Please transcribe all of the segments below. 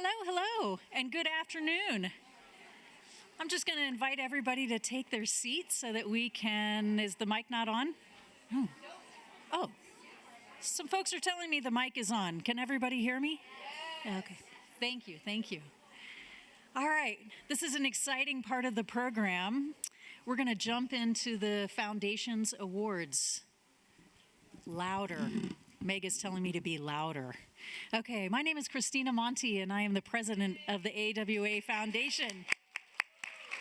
Hello, and good afternoon. I'm just going to invite everybody to take their seats so that we can, is the mic not on? Oh, some folks are telling me the mic is on. Can everybody hear me? Okay, thank you. All right, this is an exciting part of the program. We're going to jump into the Foundation's awards. Louder. Meg is telling me to be louder. Okay, my name is Christina Monti, and I am the president of the AWA Foundation.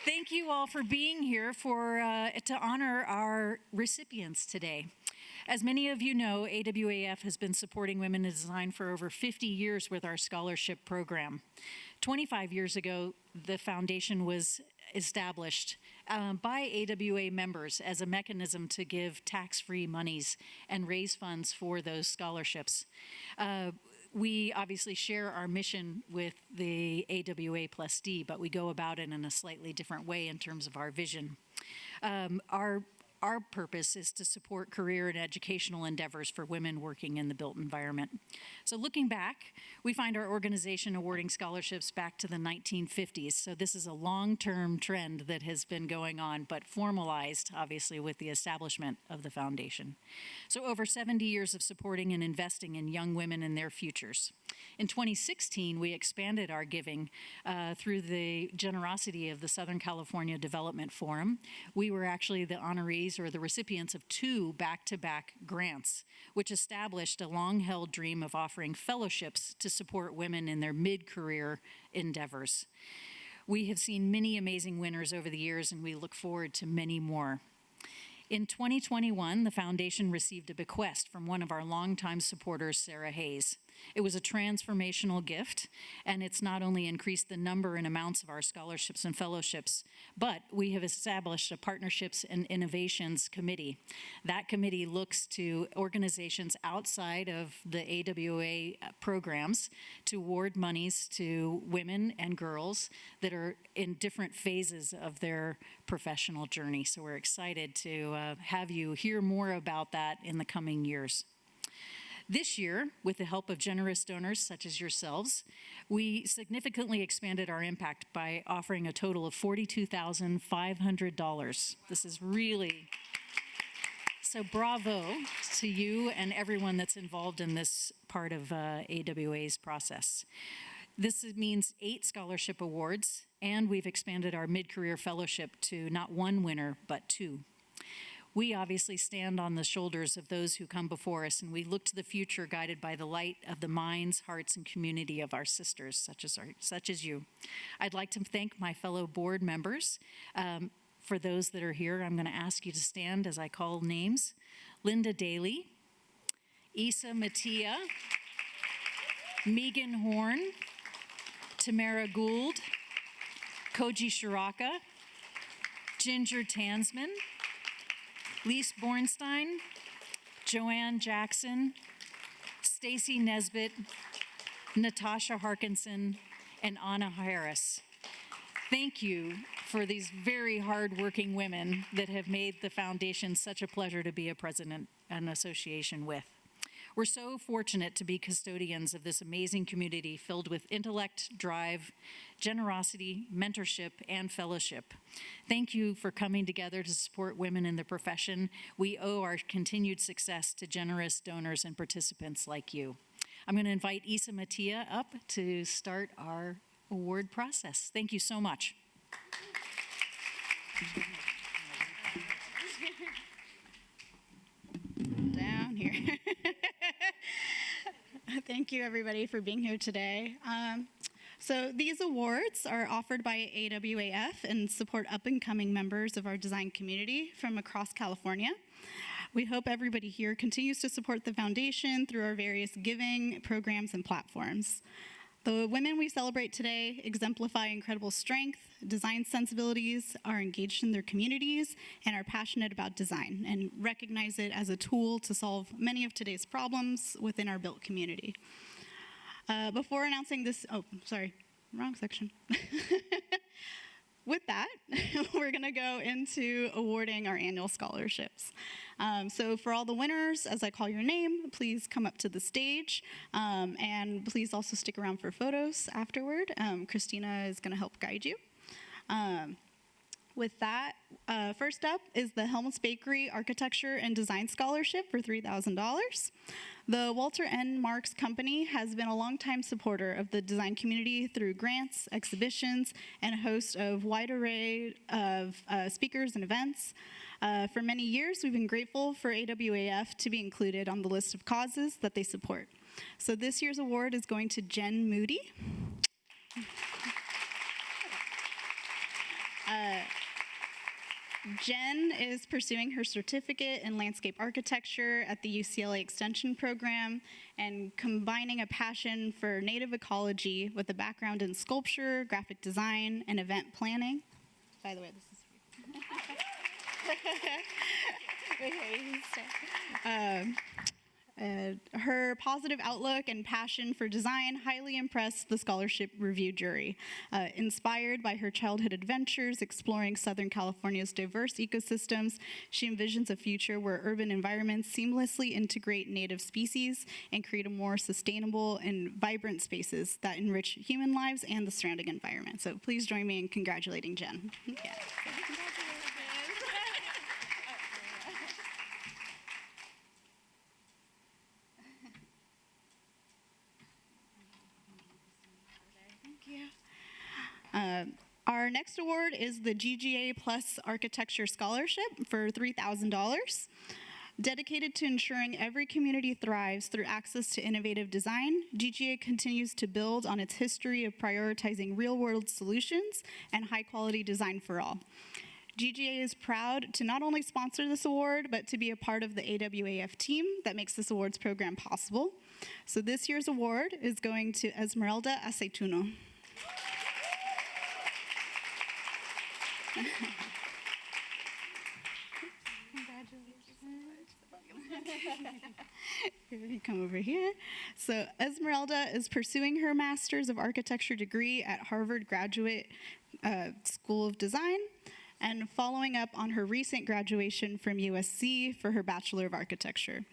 Thank you all for being here to honor our recipients today. As many of you know, AWAF has been supporting women in design for over 50 years with our scholarship program. 25 years ago, the foundation was established by AWA members as a mechanism to give tax-free monies and raise funds for those scholarships. We obviously share our mission with the AWA+D, but we go about it in a slightly different way in terms of our vision. Our purpose is to support career and educational endeavors for women working in the built environment. So looking back, we find our organization awarding scholarships back to the 1950s. So this is a long-term trend that has been going on, but formalized, obviously, with the establishment of the foundation. So over 70 years of supporting and investing in young women and their futures. In 2016, we expanded our giving through the generosity of the Southern California Development Forum. We were actually the honorees or the recipients of 2 back-to-back grants, which established a long-held dream of offering fellowships to support women in their mid-career endeavors. We have seen many amazing winners over the years, and we look forward to many more. In 2021, the foundation received a bequest from one of our longtime supporters, Sarah Hayes. It was a transformational gift, and it's not only increased the number and amounts of our scholarships and fellowships, but we have established a Partnerships and Innovations Committee. That committee looks to organizations outside of the AWA programs to award monies to women and girls that are in different phases of their professional journey. So we're excited to have you hear more about that in the coming years. This year, with the help of generous donors such as yourselves, we significantly expanded our impact by offering a total of $42,500. This is really, so bravo to you and everyone that's involved in this part of AWA's process. This means 8 scholarship awards, and we've expanded our mid-career fellowship to not 1 winner, but 2. We obviously stand on the shoulders of those who come before us, and we look to the future guided by the light of the minds, hearts, and community of our sisters, such as you. I'd like to thank my fellow board members. For those that are here, I'm going to ask you to stand as I call names. Linda Daly, Isa Mattia, Megan Horn, Tamara Gould, Koji Shiraka, Ginger Tansman, Lise Bornstein, Joanne Jackson, Stacy Nesbitt, Natasha Harkinson, and Anna Harris. Thank you for these very hardworking women that have made the foundation such a pleasure to be a president and association with. We're so fortunate to be custodians of this amazing community filled with intellect, drive, generosity, mentorship, and fellowship. Thank you for coming together to support women in the profession. We owe our continued success to generous donors and participants like you. I'm going to invite Isa Mattia up to start our award process. Thank you so much. Down here. Thank you, everybody, for being here today. So these awards are offered by AWAF and support up-and-coming members of our design community from across California. We hope everybody here continues to support the foundation through our various giving programs and platforms. The women we celebrate today exemplify incredible strength, design sensibilities, are engaged in their communities, and are passionate about design, and recognize it as a tool to solve many of today's problems within our built community. Before announcing this, wrong section. with that, we're going to go into awarding our annual scholarships. So for all the winners, as I call your name, please come up to the stage, and please also stick around for photos afterward. Christina is going to help guide you. With that, first up is the Helms Bakery Architecture and Design Scholarship for $3,000. The Walter N. Marks Company has been a longtime supporter of the design community through grants, exhibitions, and a host of wide array of speakers and events. For many years, we've been grateful for AWAF to be included on the list of causes that they support. So this year's award is going to Jen Moody. Jen is pursuing her certificate in landscape architecture at the UCLA Extension Program and combining a passion for native ecology with a background in sculpture, graphic design, and event planning. By the way, this is her positive outlook and passion for design highly impressed the scholarship review jury. Inspired by her childhood adventures exploring Southern California's diverse ecosystems, she envisions a future where urban environments seamlessly integrate native species and create a more sustainable and vibrant spaces that enrich human lives and the surrounding environment. So please join me in congratulating Jen. Yeah. Our next award is the GGA+ Architecture Scholarship for $3,000. Dedicated to ensuring every community thrives through access to innovative design, GGA continues to build on its history of prioritizing real-world solutions and high-quality design for all. GGA is proud to not only sponsor this award, but to be a part of the AWAF team that makes this awards program possible. So this year's award is going to Esmeralda Aceituno. You come over here. So Esmeralda is pursuing her Master's of Architecture degree at Harvard Graduate School of Design and following up on her recent graduation from USC for her Bachelor of Architecture.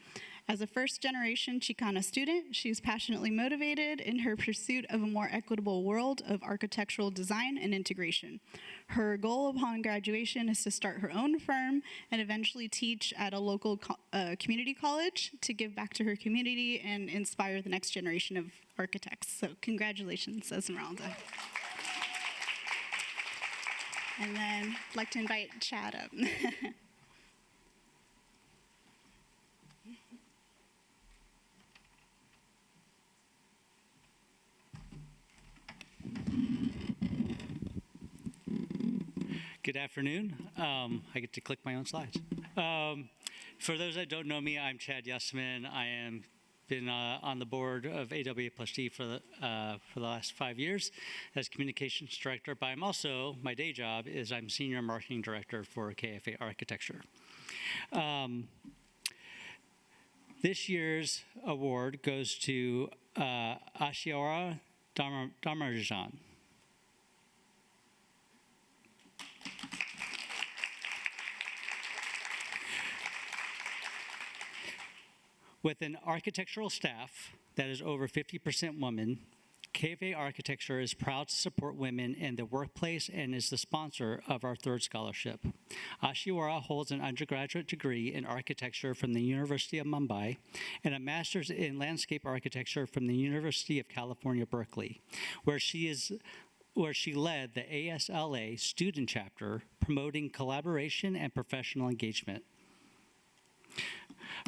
As a first-generation Chicana student, she is passionately motivated in her pursuit of a more equitable world of architectural design and integration. Her goal upon graduation is to start her own firm and eventually teach at a local community college to give back to her community and inspire the next generation of architects. So congratulations, Esmeralda. And then I'd like to invite Chad up. Good afternoon. I get to click my own slides. For those that don't know me, I'm Chad Yesman. I am been on the board of AWA+D for the last 5 years as communications director, but I'm also, my day job is I'm senior marketing director for KFA Architecture. This year's award goes to Ashiora Dharmajan. With an architectural staff that is over 50% women, KFA Architecture is proud to support women in the workplace and is the sponsor of our third scholarship. Ashiwara holds an undergraduate degree in architecture from the University of Mumbai and a master's in landscape architecture from the University of California, Berkeley, where she led the ASLA student chapter promoting collaboration and professional engagement.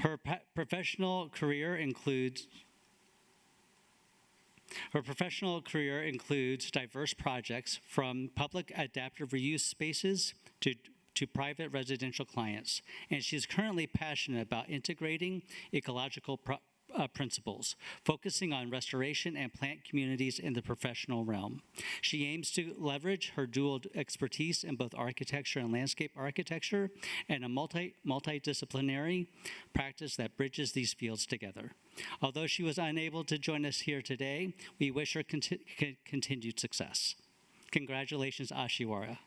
Her professional career includes diverse projects from public adaptive reuse spaces to private residential clients, and she's currently passionate about integrating ecological principles, focusing on restoration and plant communities in the professional realm. She aims to leverage her dual expertise in both architecture and landscape architecture and a multidisciplinary practice that bridges these fields together. Although she was unable to join us here today, we wish her continued success. Congratulations, Ashiwara.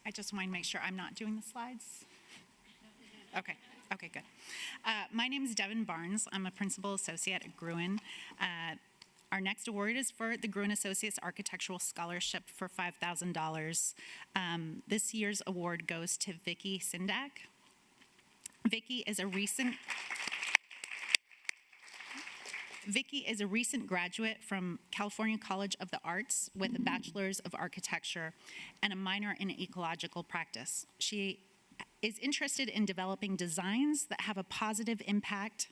I just want to make sure I'm not doing the slides. Okay, good. My name is Devin Barnes. I'm a principal associate at Gruen. Our next award is for the Gruen Associates Architectural Scholarship for $5,000. This year's award goes to Vicki Sindak. Vicki is a recent graduate from California College of the Arts with a bachelor's of architecture and a minor in ecological practice. She is interested in developing designs that have a positive impact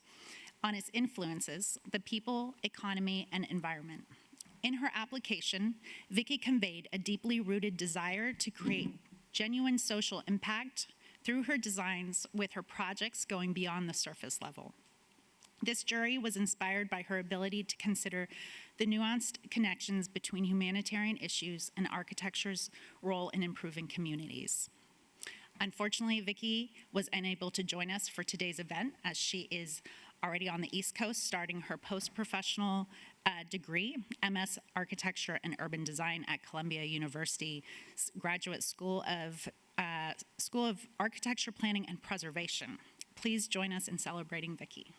on its influences, the people, economy, and environment. In her application, Vicki conveyed a deeply rooted desire to create genuine social impact through her designs, with her projects going beyond the surface level. This jury was inspired by her ability to consider the nuanced connections between humanitarian issues and architecture's role in improving communities. Unfortunately, Vicki was unable to join us for today's event, as she is already on the East Coast starting her post-professional degree, MS Architecture and Urban Design at Columbia University Graduate School of Architecture, Planning, and Preservation. Please join us in celebrating Vicki.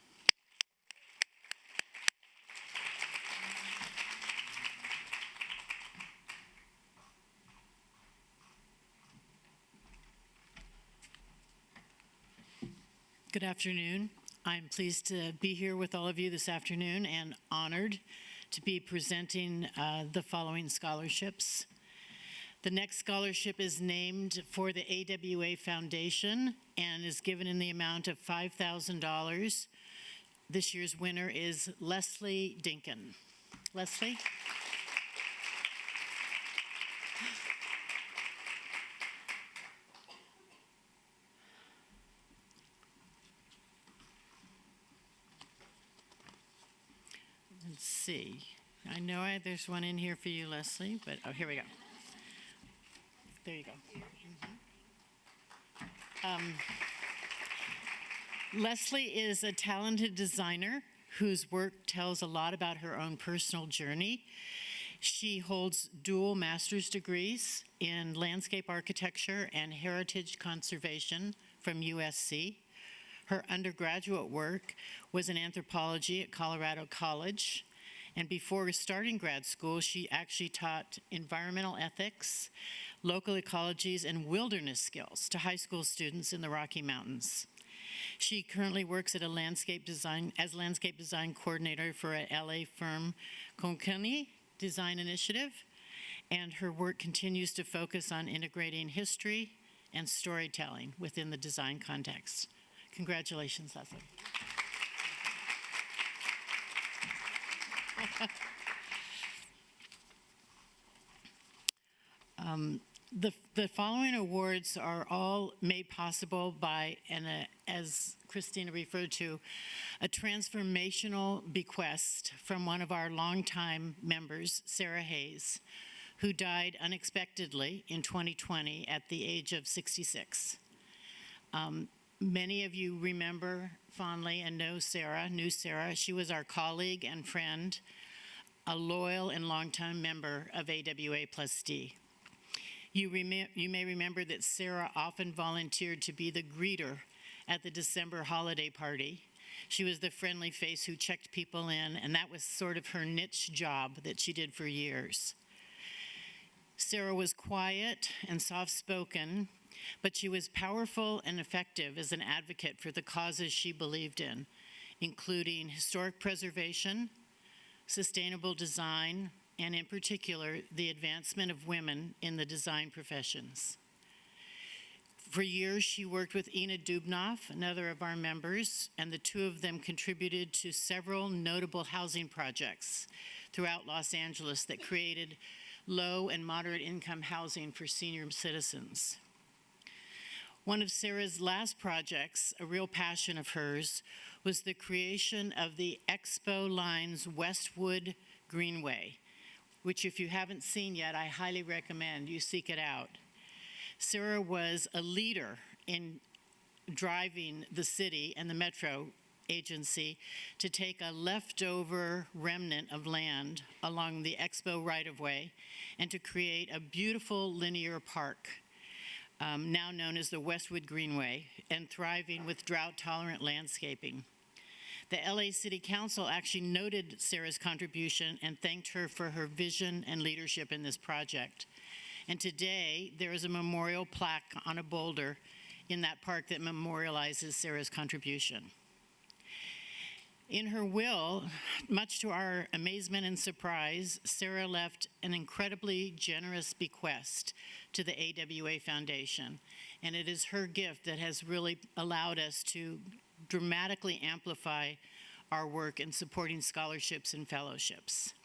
Good afternoon. I'm pleased to be here with all of you this afternoon and honored to be presenting the following scholarships. The next scholarship is named for the AWA Foundation and is given in the amount of $5,000. This year's winner is Leslie Dinkin. Leslie? Let's see. I know there's one in here for you, Leslie, but oh, here we go. There you go. Leslie is a talented designer whose work tells a lot about her own personal journey. She holds dual master's degrees in landscape architecture and heritage conservation from USC. Her undergraduate work was in anthropology at Colorado College. And before starting grad school, she actually taught environmental ethics, local ecologies, and wilderness skills to high school students in the Rocky Mountains. She currently works at landscape design coordinator for a LA firm, Konkani Design Initiative, and her work continues to focus on integrating history and storytelling within the design context. Congratulations, Leslie. The following awards are all made possible by, as Christina referred to, a transformational bequest from one of our longtime members, Sarah Hayes, who died unexpectedly in 2020 at the age of 66. Many of you remember fondly and knew Sarah. She was our colleague and friend, a loyal and longtime member of AWA+D. You may remember that Sarah often volunteered to be the greeter at the December holiday party. She was the friendly face who checked people in, and that was sort of her niche job that she did for years. Sarah was quiet and soft-spoken, but she was powerful and effective as an advocate for the causes she believed in, including historic preservation, sustainable design, and in particular, the advancement of women in the design professions. For years, she worked with Ina Dubnoff, another of our members, and the two of them contributed to several notable housing projects throughout Los Angeles that created low and moderate income housing for senior citizens. One of Sarah's last projects, a real passion of hers, was the creation of the Expo Lines Westwood Greenway, which if you haven't seen yet, I highly recommend you seek it out. Sarah was a leader in driving the city and the metro agency to take a leftover remnant of land along the Expo right-of-way and to create a beautiful linear park, now known as the Westwood Greenway, and thriving with drought-tolerant landscaping. The LA City Council actually noted Sarah's contribution and thanked her for her vision and leadership in this project. And today, there is a memorial plaque on a boulder in that park that memorializes Sarah's contribution. In her will, much to our amazement and surprise, Sarah left an incredibly generous bequest to the AWA Foundation, and it is her gift that has really allowed us to dramatically amplify our work in supporting scholarships and fellowships.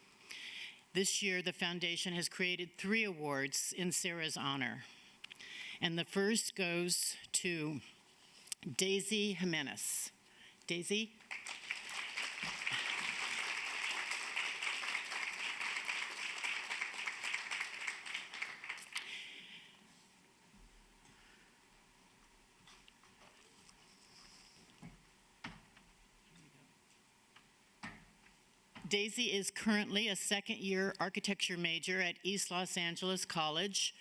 This year, the foundation has created 3 awards in Sarah's honor, and the first goes to Daisy Jimenez. Daisy? Daisy is currently a second-year architecture major at East Los Angeles College.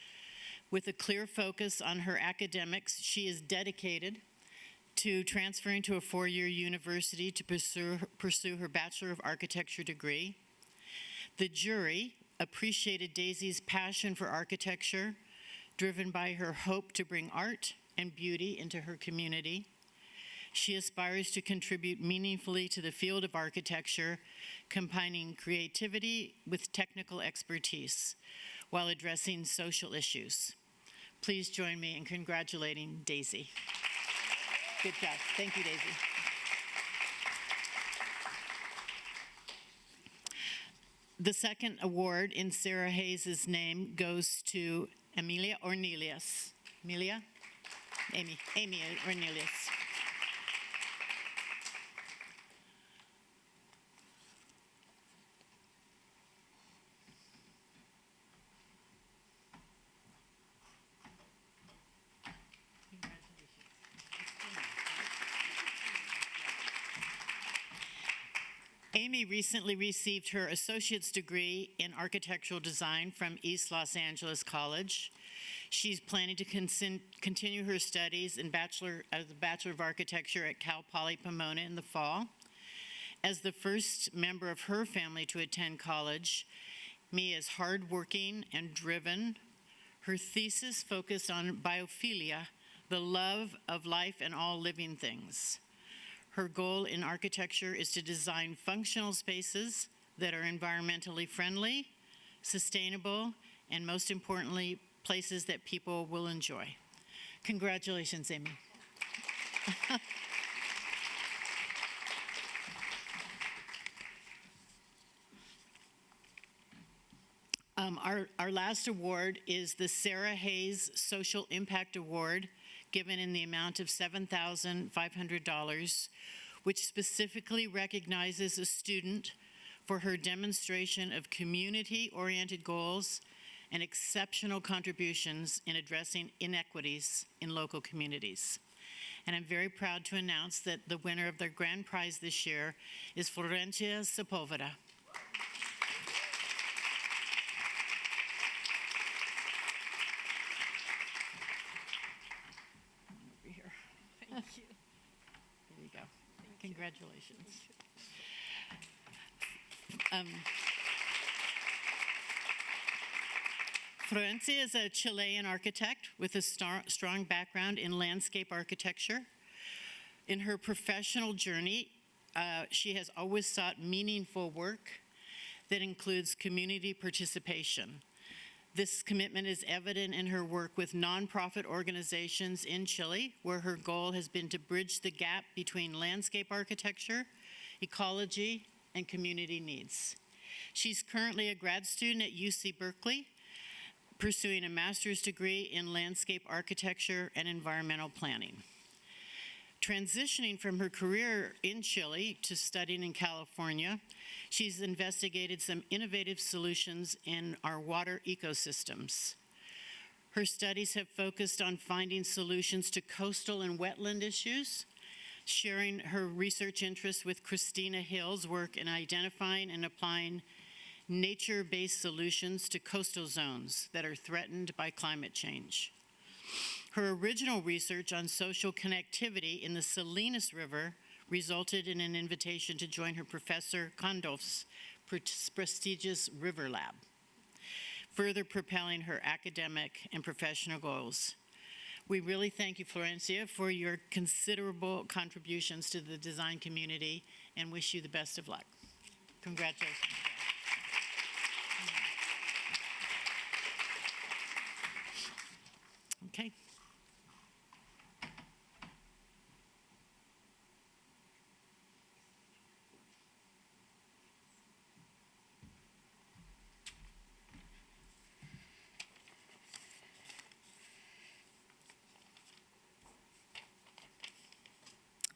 With a clear focus on her academics, she is dedicated to transferring to a 4-year university to pursue her Bachelor of Architecture degree. The jury appreciated Daisy's passion for architecture, driven by her hope to bring art and beauty into her community. She aspires to contribute meaningfully to the field of architecture, combining creativity with technical expertise while addressing social issues. Please join me in congratulating Daisy. Good job. Thank you, Daisy. The second award in Sarah Hayes' name goes to Emilia Ornelius. Emilia? Amy Ornelius. Amy recently received her associate's degree in architectural design from East Los Angeles College. She's planning to continue her studies in as a Bachelor of Architecture at Cal Poly Pomona in the fall. As the first member of her family to attend college, Mia is hardworking and driven. Her thesis focused on biophilia, the love of life and all living things. Her goal in architecture is to design functional spaces that are environmentally friendly, sustainable, and most importantly, places that people will enjoy. Congratulations, Amy. Our last award is the Sarah Hayes Social Impact Award, given in the amount of $7,500, which specifically recognizes a student for her demonstration of community-oriented goals and exceptional contributions in addressing inequities in local communities. And I'm very proud to announce that the winner of the grand prize this year is Florencia Sepulveda. Thank you. There you go. Congratulations. Florencia is a Chilean architect with a strong background in landscape architecture. In her professional journey, she has always sought meaningful work that includes community participation. This commitment is evident in her work with nonprofit organizations in Chile, where her goal has been to bridge the gap between landscape architecture, ecology, and community needs. She's currently a grad student at UC Berkeley, pursuing a master's degree in landscape architecture and environmental planning. Transitioning from her career in Chile to studying in California, she's investigated some innovative solutions in our water ecosystems. Her studies have focused on finding solutions to coastal and wetland issues, sharing her research interests with Christina Hill's work in identifying and applying nature-based solutions to coastal zones that are threatened by climate change. Her original research on social connectivity in the Salinas River resulted in an invitation to join her Professor Kondof's prestigious River Lab, further propelling her academic and professional goals. We really thank you, Florencia, for your considerable contributions to the design community and wish you the best of luck. Congratulations. Okay.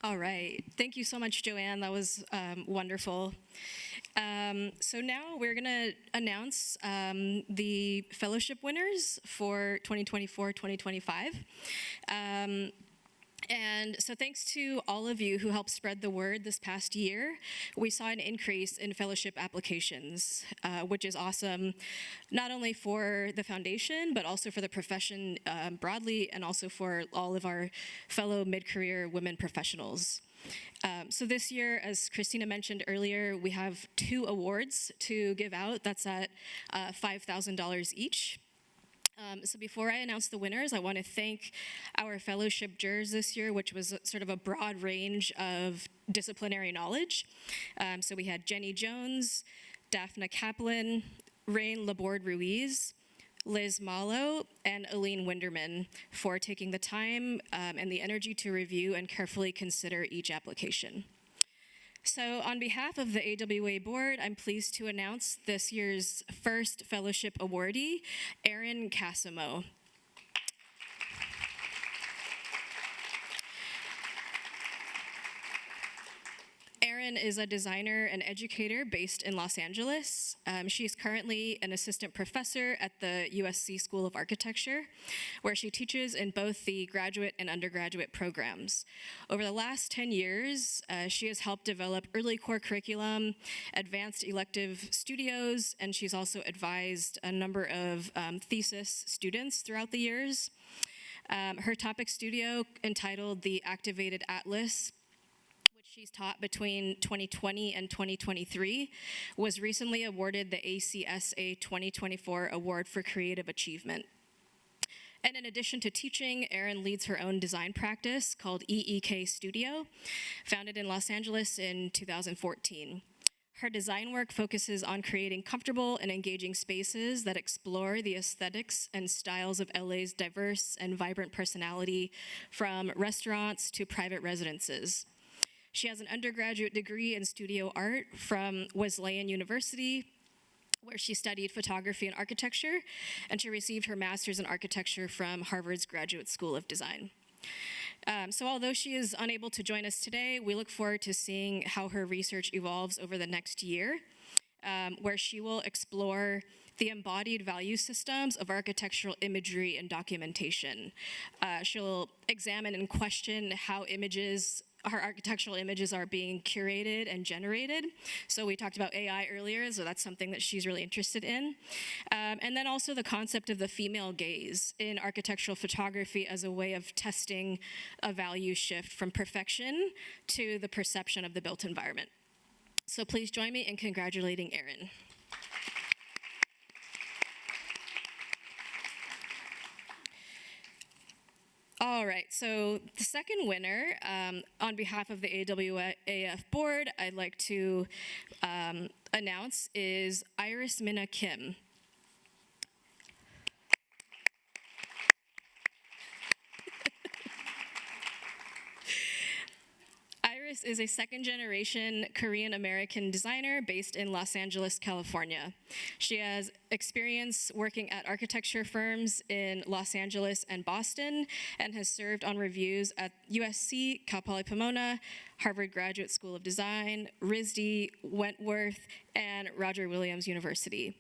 All right. Thank you so much, Joanne. That was wonderful. So now we're going to announce the fellowship winners for 2024-2025. And so thanks to all of you who helped spread the word this past year, we saw an increase in fellowship applications, which is awesome, not only for the foundation, but also for the profession broadly, and also for all of our fellow mid-career women professionals. So this year, as Christina mentioned earlier, we have 2 awards to give out. That's at $5,000 each. So before I announce the winners, I want to thank our fellowship jurors this year, which was sort of a broad range of disciplinary knowledge. So we had Jenny Jones, Daphna Kaplan, Rain Laborde Ruiz, Liz Malo, and Aline Winderman for taking the time and the energy to review and carefully consider each application. So on behalf of the AWA board, I'm pleased to announce this year's first fellowship awardee, Erin Casimo. Erin is a designer and educator based in Los Angeles. She's currently an assistant professor at the USC School of Architecture, where she teaches in both the graduate and undergraduate programs. Over the last 10 years, she has helped develop early core curriculum, advanced elective studios, and she's also advised a number of thesis students throughout the years. Her topic studio, entitled The Activated Atlas, she's taught between 2020 and 2023, was recently awarded the ACSA 2024 Award for Creative Achievement. And in addition to teaching, Erin leads her own design practice called EEK Studio, founded in Los Angeles in 2014. Her design work focuses on creating comfortable and engaging spaces that explore the aesthetics and styles of LA's diverse and vibrant personality, from restaurants to private residences. She has an undergraduate degree in studio art from Wesleyan University, where she studied photography and architecture, and she received her master's in architecture from Harvard's Graduate School of Design. So although she is unable to join us today, we look forward to seeing how her research evolves over the next year, where she will explore the embodied value systems of architectural imagery and documentation. She'll examine and question how our architectural images are being curated and generated. So we talked about AI earlier, so that's something that she's really interested in. And then also the concept of the female gaze in architectural photography as a way of testing a value shift from perfection to the perception of the built environment. So please join me in congratulating Erin. All right, so the second winner, on behalf of the AWAF board, I'd like to announce is Iris Minna Kim. Iris is a second-generation Korean-American designer based in Los Angeles, California. She has experience working at architecture firms in Los Angeles and Boston, and has served on reviews at USC, Cal Poly Pomona, Harvard Graduate School of Design, RISD, Wentworth, and Roger Williams University.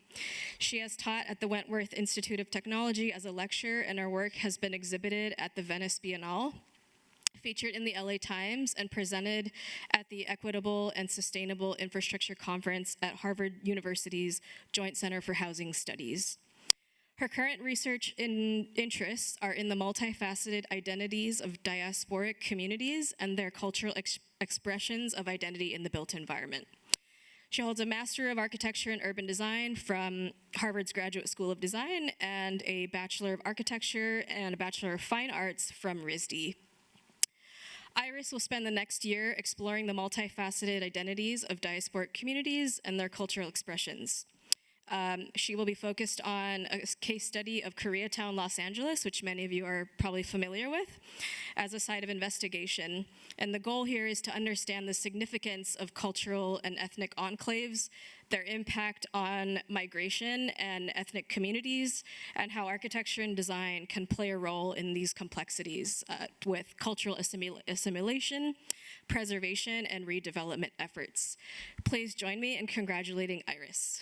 She has taught at the Wentworth Institute of Technology as a lecturer, and her work has been exhibited at the Venice Biennale, featured in the LA Times, and presented at the Equitable and Sustainable Infrastructure Conference at Harvard University's Joint Center for Housing Studies. Her current research interests are in the multifaceted identities of diasporic communities and their cultural expressions of identity in the built environment. She holds a Master of Architecture and Urban Design from Harvard's Graduate School of Design and a Bachelor of Architecture and a Bachelor of Fine Arts from RISD. Iris will spend the next year exploring the multifaceted identities of diasporic communities and their cultural expressions. She will be focused on a case study of Koreatown, Los Angeles, which many of you are probably familiar with, as a site of investigation. And the goal here is to understand the significance of cultural and ethnic enclaves, their impact on migration and ethnic communities, and how architecture and design can play a role in these complexities with cultural assimilation, preservation, and redevelopment efforts. Please join me in congratulating Iris.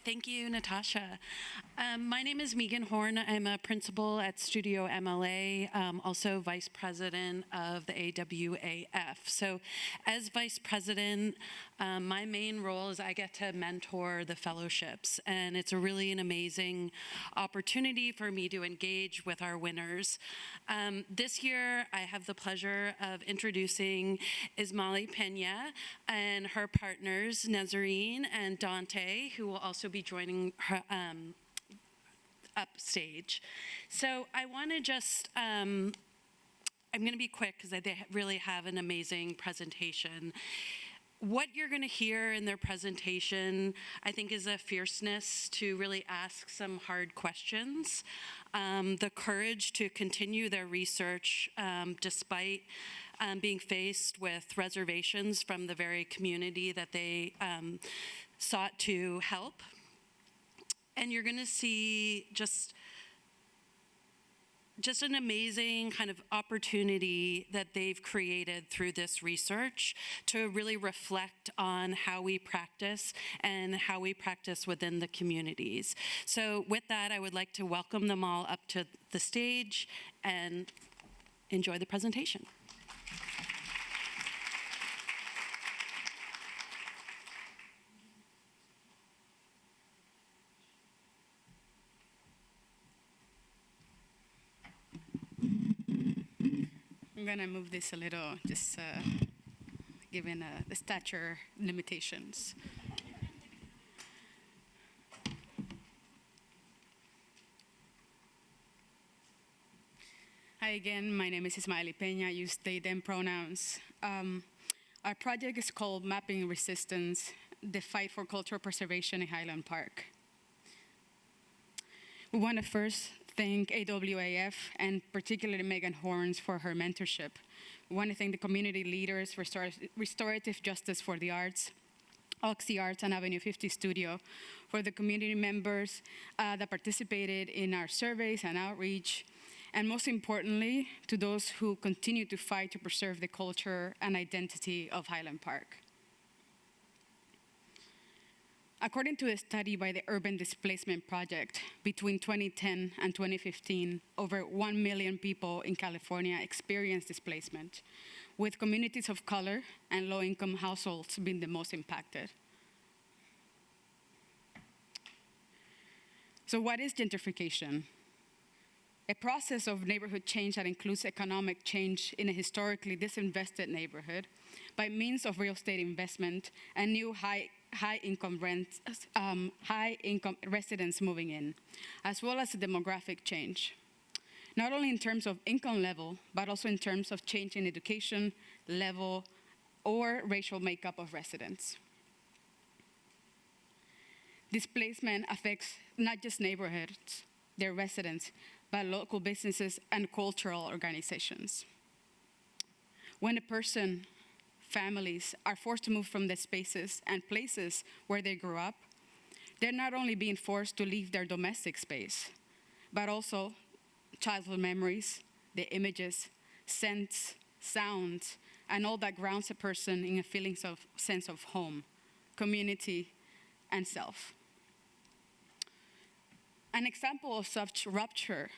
Thank you, Natasha. My name is Megan Horn. I'm a principal at Studio MLA, also vice president of the AWAF. So as vice president, my main role is I get to mentor the fellowships, and it's really an amazing opportunity for me to engage with our winners. This year, I have the pleasure of introducing Ismaili Pena and her partners, Nazarene and Dante, who will also be joining her upstage. So I want to just, I'm going to be quick because they really have an amazing presentation. What you're going to hear in their presentation, I think, is a fierceness to really ask some hard questions, the courage to continue their research despite being faced with reservations from the very community that they sought to help. And you're going to see just an amazing kind of opportunity that they've created through this research to really reflect on how we practice and how we practice within the communities. So with that, I would like to welcome them all up to the stage and enjoy the presentation. I'm gonna move this a little, just given the stature limitations. Hi again, my name is Ismaili Pena. I use they, them pronouns. Our project is called Mapping Resistance, the Fight for Cultural Preservation in Highland Park. We want to first thank AWAF and particularly Megan Horns for her mentorship. We want to thank the community leaders, Restorative Justice for the Arts, Oxy Arts, and Avenue 50 Studio, for the community members that participated in our surveys and outreach, and most importantly, to those who continue to fight to preserve the culture and identity of Highland Park. According to a study by the Urban Displacement Project, between 2010 and 2015, over 1 million people in California experienced displacement, with communities of color and low-income households being the most impacted. So what is gentrification? A process of neighborhood change that includes economic change in a historically disinvested neighborhood by means of real estate investment and new high-income residents moving in, as well as the demographic change, not only in terms of income level, but also in terms of change in education level or racial makeup of residents. Displacement affects not just neighborhoods, their residents, but local businesses and cultural organizations. When a person, families are forced to move from the spaces and places where they grew up, they're not only being forced to leave their domestic space, but also childhood memories, the images, scents, sounds, and all that grounds a person in a sense of home, community, and self. An example of such rupture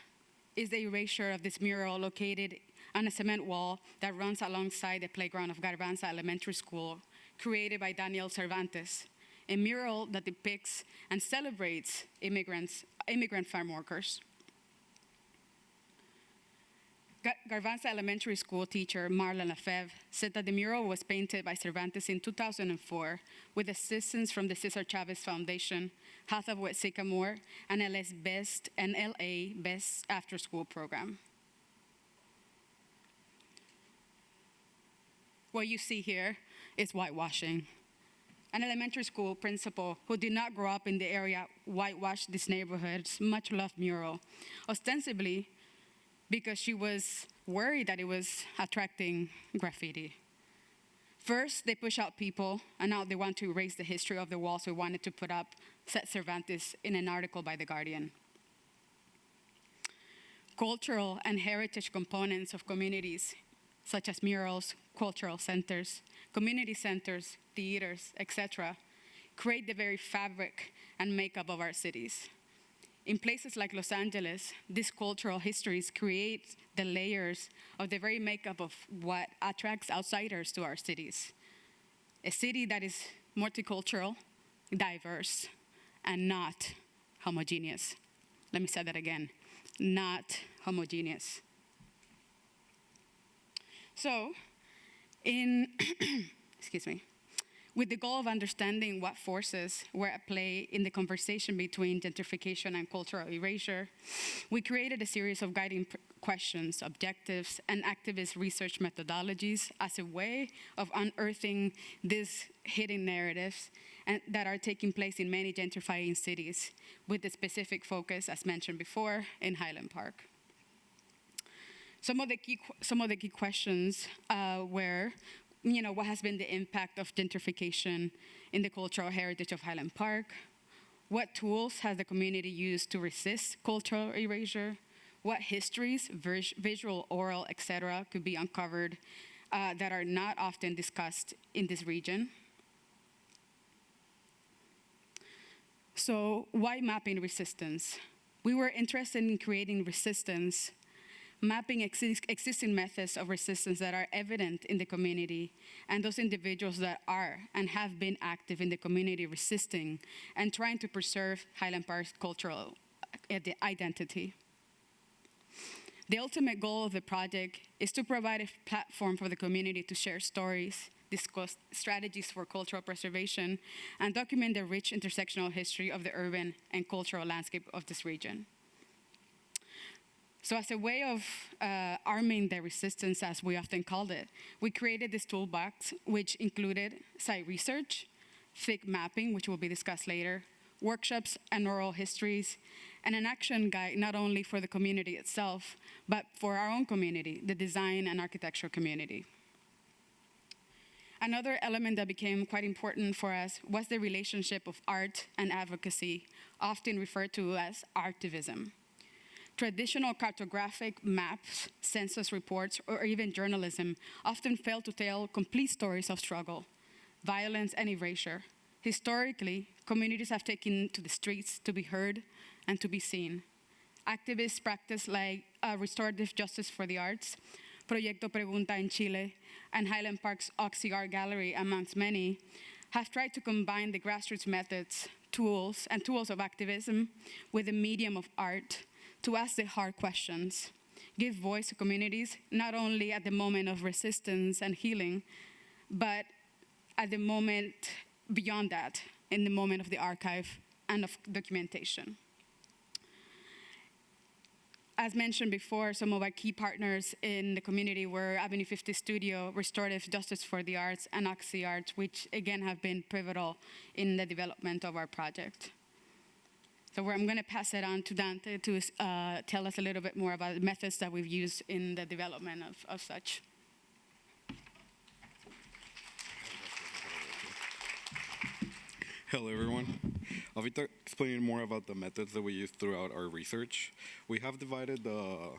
is the erasure of this mural located on a cement wall that runs alongside the playground of Garbanza Elementary School, created by Daniel Cervantes, a mural that depicts and celebrates immigrant farm workers. Garbanza Elementary School teacher Marla Lefebvre said that the mural was painted by Cervantes in 2004 with assistance from the Cesar Chavez Foundation, Hathaway Sycamore, and LA's Best After School program. What you see here is whitewashing. An elementary school principal who did not grow up in the area whitewashed this neighborhood's much-loved mural, ostensibly because she was worried that it was attracting graffiti. First, they push out people, and now they want to erase the history of the walls we wanted to put up, said Cervantes in an article by The Guardian. Cultural and heritage components of communities, such as murals, cultural centers, community centers, theaters, etc., create the very fabric and makeup of our cities. In places like Los Angeles, these cultural histories create the layers of the very makeup of what attracts outsiders to our cities. A city that is multicultural, diverse, and not homogeneous. Let me say that again, not homogeneous. So, excuse me, with the goal of understanding what forces were at play in the conversation between gentrification and cultural erasure, we created a series of guiding questions, objectives, and activist research methodologies as a way of unearthing these hidden narratives that are taking place in many gentrifying cities, with the specific focus, as mentioned before, in Highland Park. Some of the key questions were, what has been the impact of gentrification in the cultural heritage of Highland Park? What tools has the community used to resist cultural erasure? What histories, visual, oral, etc., could be uncovered that are not often discussed in this region? So why mapping resistance? We were interested in creating resistance, mapping existing methods of resistance that are evident in the community and those individuals that are and have been active in the community resisting and trying to preserve Highland Park's cultural identity. The ultimate goal of the project is to provide a platform for the community to share stories, discuss strategies for cultural preservation, and document the rich intersectional history of the urban and cultural landscape of this region. So as a way of arming the resistance, as we often called it, we created this toolbox, which included site research, thick mapping, which will be discussed later, workshops and oral histories, and an action guide not only for the community itself, but for our own community, the design and architecture community. Another element that became quite important for us was the relationship of art and advocacy, often referred to as artivism. Traditional cartographic maps, census reports, or even journalism often fail to tell complete stories of struggle, violence, and erasure. Historically, communities have taken to the streets to be heard and to be seen. Activist practice like restorative justice for the arts, Proyecto Pregunta in Chile, and Highland Park's Oxy Art Gallery, amongst many, have tried to combine the grassroots methods, tools of activism with the medium of art to ask the hard questions, give voice to communities, not only at the moment of resistance and healing, but beyond that in the moment of the archive and of documentation. As mentioned before, some of our key partners in the community were Avenue 50 Studio, Restorative Justice for the Arts, and AWA+D, which again have been pivotal in the development of our project. So I'm going to pass it on to Dante to tell us a little bit more about the methods that we've used in the development of such. Hello, everyone. I'll be explaining more about the methods that we use throughout our research. We have divided the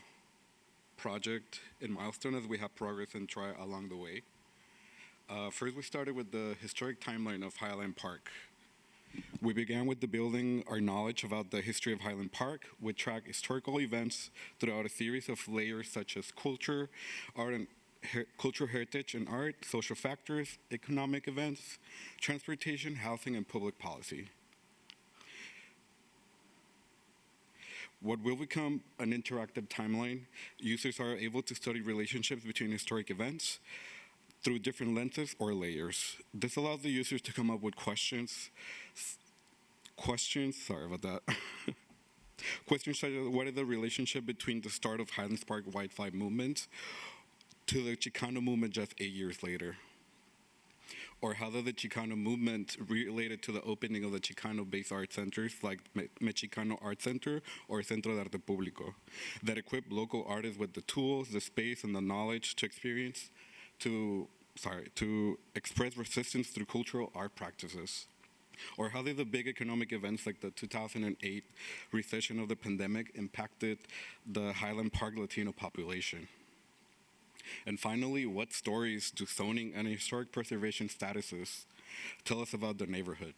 project in milestones as we have progress and try along the way. First, we started with the historic timeline of Highland Park. We began with the building our knowledge about the history of Highland Park. We track historical events throughout a series of layers such as culture, art and cultural heritage and art, social factors, economic events, transportation, housing, and public policy. What will become an interactive timeline, users are able to study relationships between historic events through different lenses or layers. This allows the users to come up with questions, sorry about that. Questions such as what is the relationship between the start of Highland Park White Flag movement to the Chicano movement just 8 years later? Or how does the Chicano movement related to the opening of the Chicano-based art centers like Mexicano Art Center or Centro de Arte Público that equip local artists with the tools, the space, and the knowledge to express resistance through cultural art practices? Or how did the big economic events like the 2008 recession of the pandemic impacted the Highland Park Latino population? And finally, what stories do zoning and historic preservation statuses tell us about the neighborhood?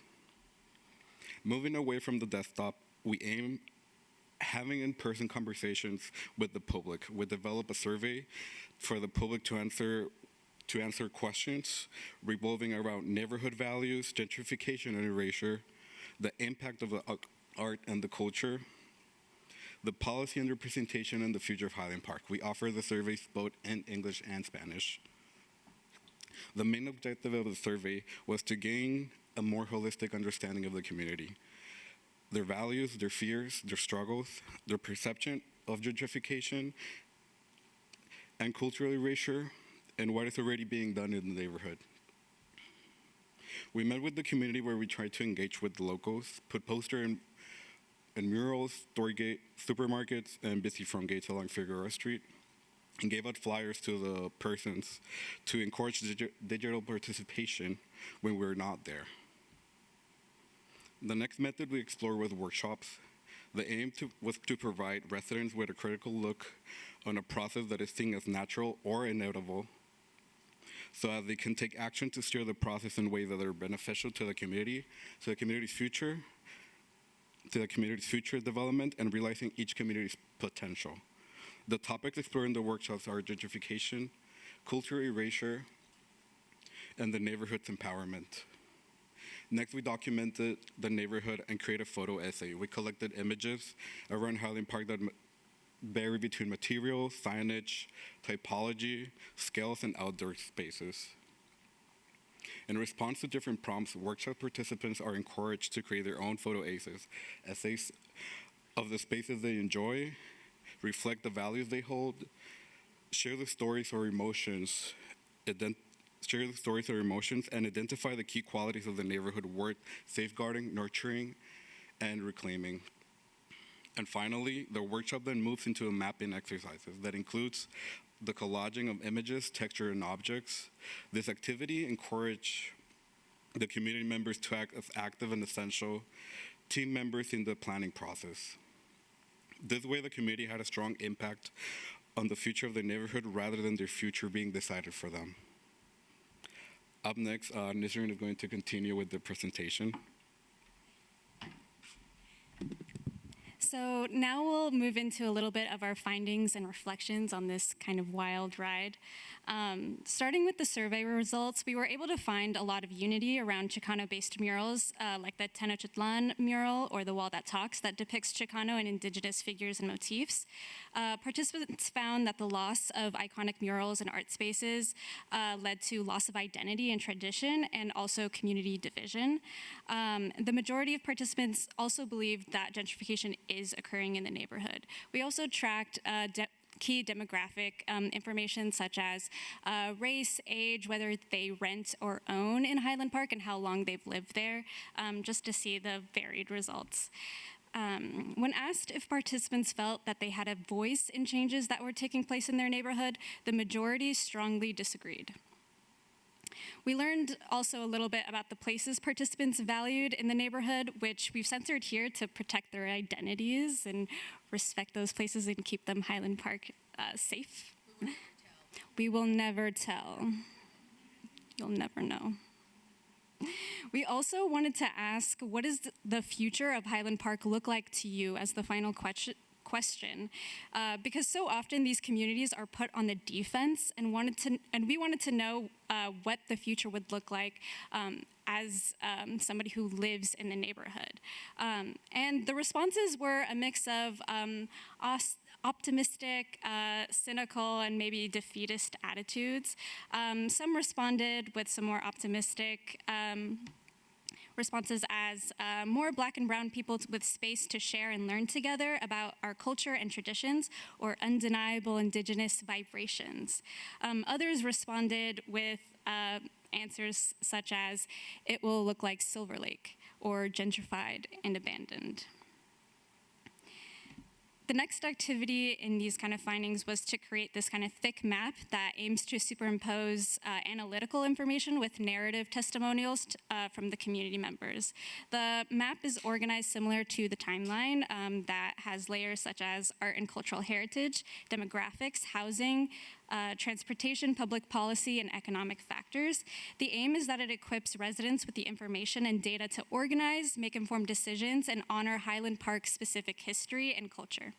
Moving away from the desktop, we aim having in-person conversations with the public. We develop a survey for the public to answer questions revolving around neighborhood values, gentrification and erasure, the impact of the art and the culture, the policy and representation, and the future of Highland Park. We offer the surveys both in English and Spanish. The main objective of the survey was to gain a more holistic understanding of the community, their values, their fears, their struggles, their perception of gentrification and cultural erasure, and what is already being done in the neighborhood. We met with the community where we tried to engage with the locals, put posters and murals, supermarkets, and busy front gates along Figueroa Street, and gave out flyers to the persons to encourage digital participation when we were not there. The next method we explored was workshops. The aim was to provide residents with a critical look on a process that is seen as natural or inevitable, so that they can take action to steer the process in ways that are beneficial to the community, to the community's future development, and realizing each community's potential. The topics explored in the workshops are gentrification, cultural erasure, and the neighborhood's empowerment. Next, we documented the neighborhood and created a photo essay. We collected images around Highland Park that vary between materials, signage, typology, scales, and outdoor spaces. In response to different prompts, workshop participants are encouraged to create their own photo essays of the spaces they enjoy, reflect the values they hold, share the stories or emotions, and identify the key qualities of the neighborhood worth safeguarding, nurturing, and reclaiming. And finally, the workshop then moves into a mapping exercises that includes the collaging of images, texture, and objects. This activity encouraged the community members to act as active and essential team members in the planning process. This way, the community had a strong impact on the future of the neighborhood rather than their future being decided for them. Up next, Nisrin is going to continue with the presentation. So now we'll move into a little bit of our findings and reflections on this kind of wild ride. Starting with the survey results, we were able to find a lot of unity around Chicano-based murals, like the Tenochtitlan mural or the Wall That Talks that depicts Chicano and indigenous figures and motifs. Participants found that the loss of iconic murals and art spaces led to loss of identity and tradition and also community division. The majority of participants also believed that gentrification is occurring in the neighborhood. We also tracked key demographic information such as race, age, whether they rent or own in Highland Park, and how long they've lived there, just to see the varied results. When asked if participants felt that they had a voice in changes that were taking place in their neighborhood, the majority strongly disagreed. We learned also a little bit about the places participants valued in the neighborhood, which we've censored here to protect their identities and respect those places and keep them Highland Park safe. We will never tell. You'll never know. We also wanted to ask, what does the future of Highland Park look like to you as the final question? Because so often these communities are put on the defense, and we wanted to know what the future would look like as somebody who lives in the neighborhood. And the responses were a mix of optimistic, cynical, and maybe defeatist attitudes. Some responded with some more optimistic responses as more Black and brown people with space to share and learn together about our culture and traditions, or undeniable indigenous vibrations. Others responded with answers such as, it will look like Silver Lake, or gentrified and abandoned. The next activity in these kind of findings was to create this kind of thick map that aims to superimpose analytical information with narrative testimonials from the community members. The map is organized similar to the timeline that has layers such as art and cultural heritage, demographics, housing, transportation, public policy, and economic factors. The aim is that it equips residents with the information and data to organize, make informed decisions, and honor Highland Park's specific history and culture.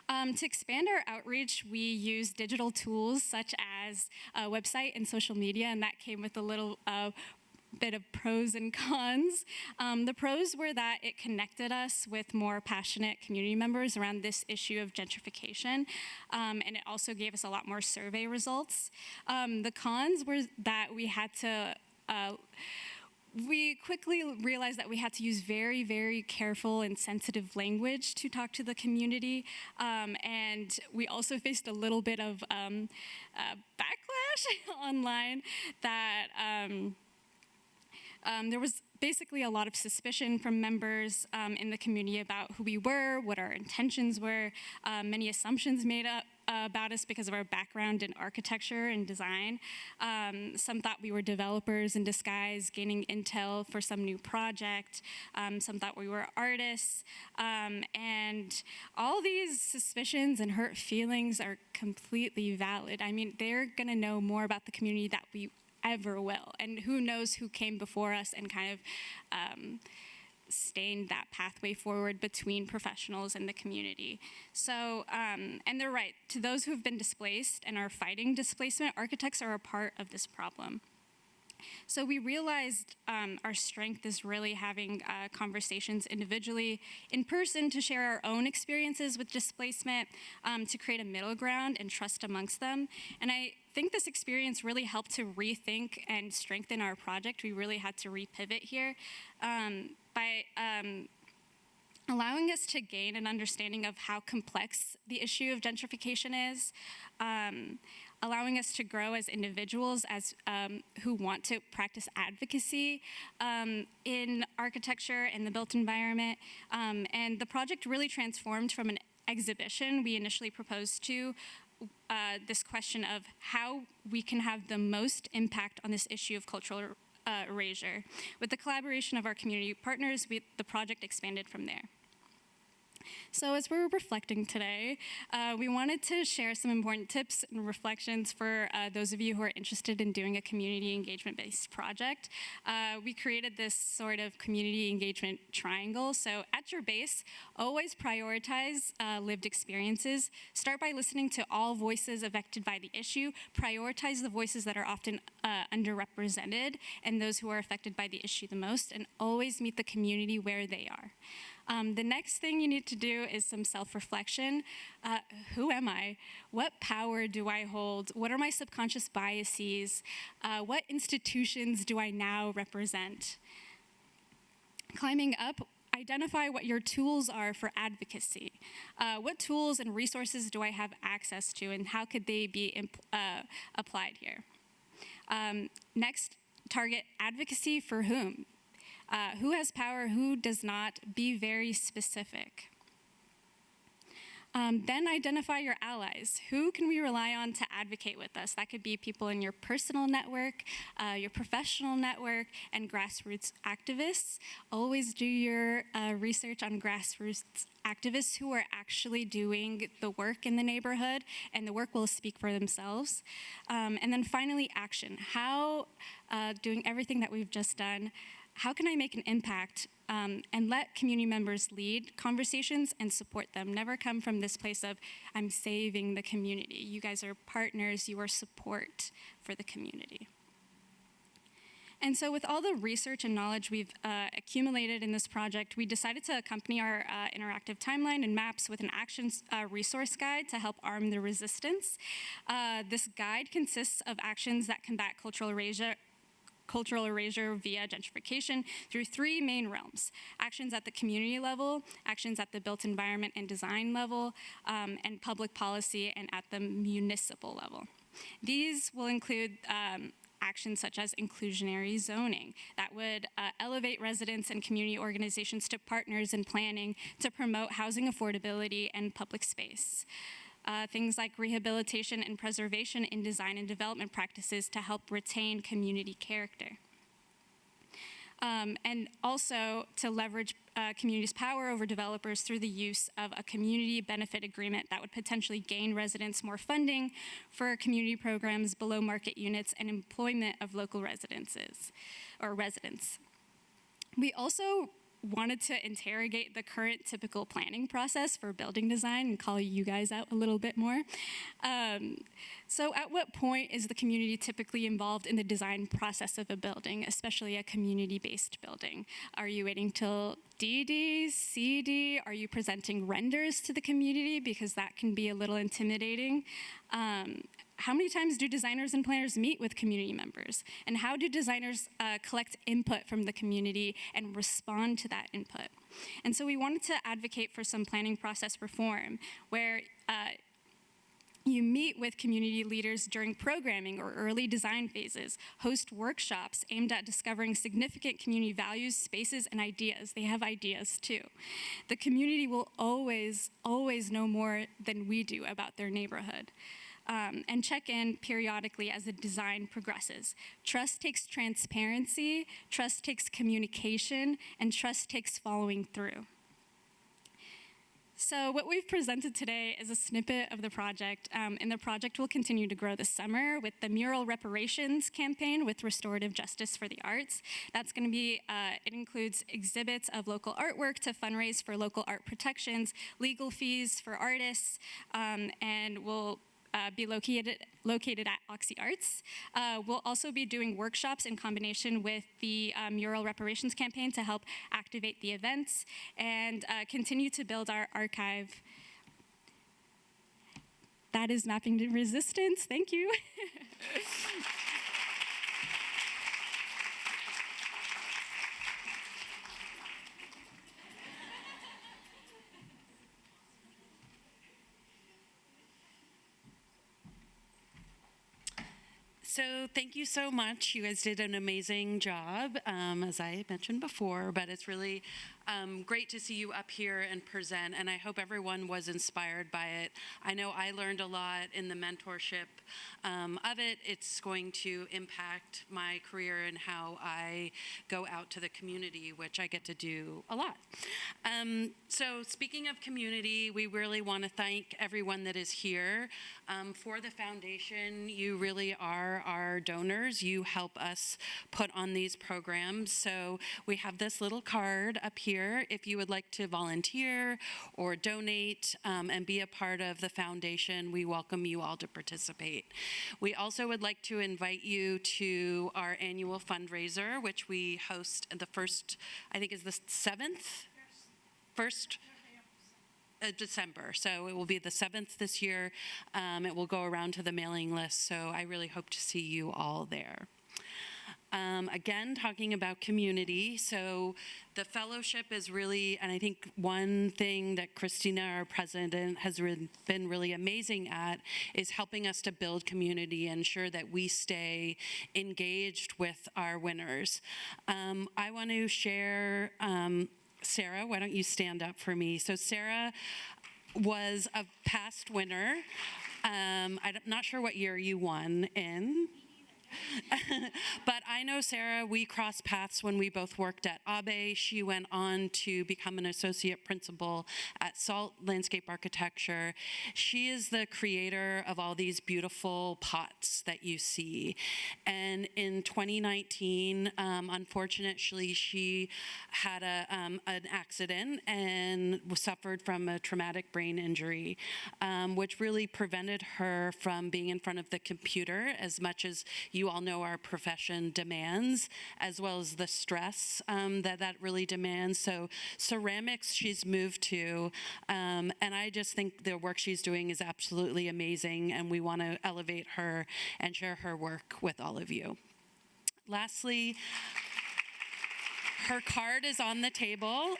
To expand our outreach, we use digital tools such as a website and social media, and that came with a little bit of pros and cons. The pros were that it connected us with more passionate community members around this issue of gentrification, and it also gave us a lot more survey results. The cons were that we quickly realized that we had to use very, very careful and sensitive language to talk to the community, and we also faced a little bit of backlash online that there was basically a lot of suspicion from members in the community about who we were, what our intentions were, many assumptions made up about us because of our background in architecture and design. Some thought we were developers in disguise, gaining intel for some new project. Some thought we were artists. And all these suspicions and hurt feelings are completely valid. I mean, they're gonna know more about the community that we ever will. And who knows who came before us and kind of stained that pathway forward between professionals and the community. So, and they're right, to those who have been displaced and are fighting displacement, architects are a part of this problem. So we realized our strength is really having conversations individually, in person, to share our own experiences with displacement, to create a middle ground and trust amongst them. And I think this experience really helped to rethink and strengthen our project. We really had to repivot here by allowing us to gain an understanding of how complex the issue of gentrification is, allowing us to grow as individuals who want to practice advocacy in architecture and the built environment. And the project really transformed from an exhibition we initially proposed to this question of how we can have the most impact on this issue of cultural erasure. With the collaboration of our community partners, the project expanded from there. So as we're reflecting today, we wanted to share some important tips and reflections for those of you who are interested in doing a community engagement-based project. We created this sort of community engagement triangle. So at your base, always prioritize lived experiences. Start by listening to all voices affected by the issue. Prioritize the voices that are often underrepresented and those who are affected by the issue the most, and always meet the community where they are. The next thing you need to do is some self-reflection. Who am I? What power do I hold? What are my subconscious biases? What institutions do I now represent? Climbing up, identify what your tools are for advocacy. What tools and resources do I have access to, and how could they be applied here? Next, target advocacy for whom? Who has power, who does not? Be very specific. Then identify your allies. Who can we rely on to advocate with us? That could be people in your personal network, your professional network, and grassroots activists. Always do your research on grassroots activists who are actually doing the work in the neighborhood, and the work will speak for themselves. And then finally, action. How, doing everything that we've just done, how can I make an impact and let community members lead conversations and support them? Never come from this place of, I'm saving the community. You guys are partners, you are support for the community. And so with all the research and knowledge we've accumulated in this project, we decided to accompany our interactive timeline and maps with an action resource guide to help arm the resistance. This guide consists of actions that combat cultural erasure via gentrification through three main realms: actions at the community level, actions at the built environment and design level, and public policy and at the municipal level. These will include actions such as inclusionary zoning that would elevate residents and community organizations to partners in planning to promote housing affordability and public space. Things like rehabilitation and preservation in design and development practices to help retain community character. And also to leverage communities' power over developers through the use of a community benefit agreement that would potentially gain residents more funding for community programs, below market units, and employment of local residents. We also wanted to interrogate the current typical planning process for building design and call you guys out a little bit more. So at what point is the community typically involved in the design process of a building, especially a community-based building? Are you waiting till DD, CD? Are you presenting renders to the community? Because that can be a little intimidating. How many times do designers and planners meet with community members? And how do designers collect input from the community and respond to that input? And so we wanted to advocate for some planning process reform where you meet with community leaders during programming or early design phases, host workshops aimed at discovering significant community values, spaces, and ideas. They have ideas too. The community will always, always know more than we do about their neighborhood. And check in periodically as the design progresses. Trust takes transparency, trust takes communication, and trust takes following through. So what we've presented today is a snippet of the project, and the project will continue to grow this summer with the Mural Reparations campaign with Restorative Justice for the Arts. That's going to be, it includes exhibits of local artwork to fundraise for local art protections, legal fees for artists, and will be located at Oxy Arts. We'll also be doing workshops in combination with the Mural Reparations campaign to help activate the events and continue to build our archive. That is Mapping to Resistance. Thank you. So thank you so much. You guys did an amazing job, as I mentioned before, but it's really Great to see you up here and present, and I hope everyone was inspired by it. I know I learned a lot in the mentorship of it. It's going to impact my career and how I go out to the community, which I get to do a lot. So speaking of community, we really want to thank everyone that is here. For the foundation, you really are our donors. You help us put on these programs. So we have this little card up here if you would like to volunteer or donate and be a part of the foundation. We welcome you all to participate. We also would like to invite you to our annual fundraiser, which we host the first, I think is the 7th? First? December. So it will be the 7th this year. It will go around to the mailing list. So I really hope to see you all there. Again, talking about community, so the fellowship is really, and I think one thing that Christina, our president, has been really amazing at is helping us to build community and ensure that we stay engaged with our winners. I want to share, Sarah, why don't you stand up for me? So Sarah was a past winner. I'm not sure what year you won in. But I know Sarah, we crossed paths when we both worked at AWA+D. She went on to become an associate principal at SALT Landscape Architecture. She is the creator of all these beautiful pots that you see. And in 2019, unfortunately, she had an accident and suffered from a traumatic brain injury, which really prevented her from being in front of the computer as much as you all know our profession demands, as well as the stress that really demands. So ceramics she's moved to, and I just think the work she's doing is absolutely amazing, and we want to elevate her and share her work with all of you. Lastly, her card is on the table.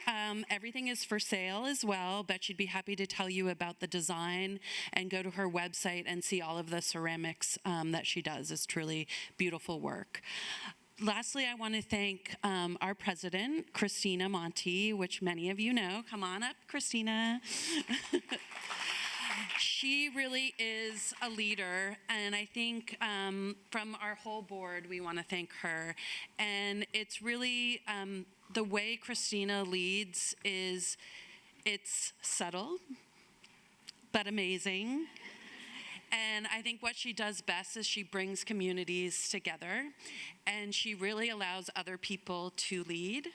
Everything is for sale as well, but she'd be happy to tell you about the design and go to her website and see all of the ceramics that she does. It's truly beautiful work. Lastly, I want to thank our president, Christina Monti, which many of you know. Come on up, Christina. She really is a leader, and I think from our whole board, we want to thank her. And it's really the way Christina leads is it's subtle, but amazing. And I think what she does best is she brings communities together, and she really allows other people to lead.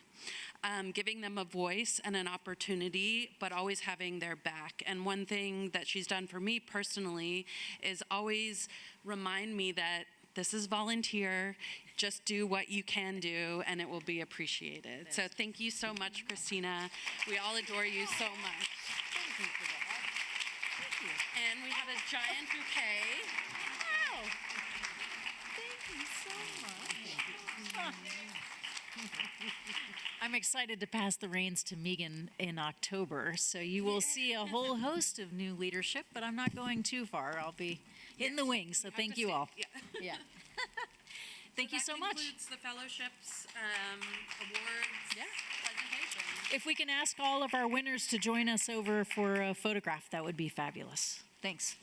Giving them a voice and an opportunity, but always having their back. And one thing that she's done for me personally is always remind me that this is volunteer, just do what you can do, and it will be appreciated. So thank you so much, Christina. We all adore you so much. Thank you for that. Thank you. And we have a giant bouquet. Wow. Thank you so much. I'm excited to pass the reins to Megan in October, so you will see a whole host of new leadership, but I'm not going too far. I'll be in the wings, so thank you all. Yeah. Thank you so much. That concludes the fellowships, awards, presentation. If we can ask all of our winners to join us over for a photograph, that would be fabulous. Thanks.